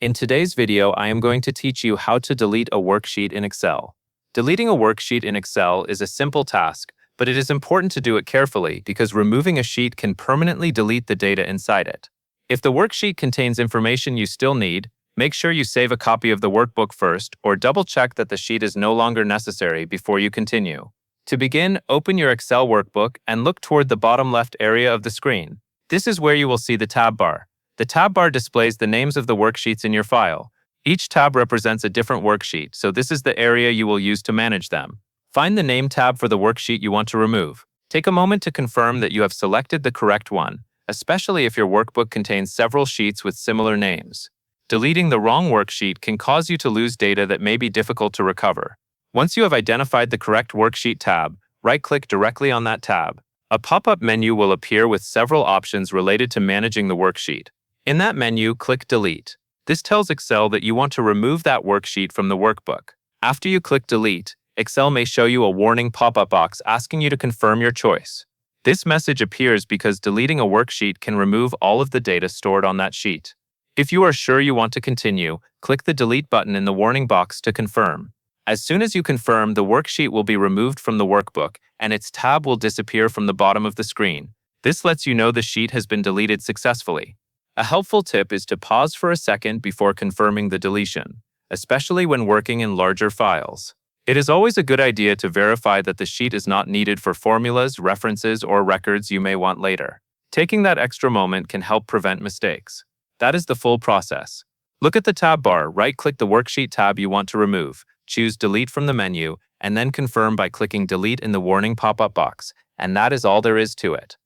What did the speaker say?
In today's video, I am going to teach you how to delete a worksheet in Excel. Deleting a worksheet in Excel is a simple task, but it is important to do it carefully because removing a sheet can permanently delete the data inside it. If the worksheet contains information you still need, make sure you save a copy of the workbook first or double-check that the sheet is no longer necessary before you continue. To begin, open your Excel workbook and look toward the bottom left area of the screen. This is where you will see the tab bar. The tab bar displays the names of the worksheets in your file. Each tab represents a different worksheet, so this is the area you will use to manage them. Find the name tab for the worksheet you want to remove. Take a moment to confirm that you have selected the correct one, especially if your workbook contains several sheets with similar names. Deleting the wrong worksheet can cause you to lose data that may be difficult to recover. Once you have identified the correct worksheet tab, right-click directly on that tab. A pop-up menu will appear with several options related to managing the worksheet. In that menu, click Delete. This tells Excel that you want to remove that worksheet from the workbook. After you click Delete, Excel may show you a warning pop-up box asking you to confirm your choice. This message appears because deleting a worksheet can remove all of the data stored on that sheet. If you are sure you want to continue, click the Delete button in the warning box to confirm. As soon as you confirm, the worksheet will be removed from the workbook and its tab will disappear from the bottom of the screen. This lets you know the sheet has been deleted successfully. A helpful tip is to pause for a second before confirming the deletion, especially when working in larger files. It is always a good idea to verify that the sheet is not needed for formulas, references, or records you may want later. Taking that extra moment can help prevent mistakes. That is the full process. Look at the tab bar, right-click the worksheet tab you want to remove, choose Delete from the menu, and then confirm by clicking Delete in the warning pop-up box. And that is all there is to it.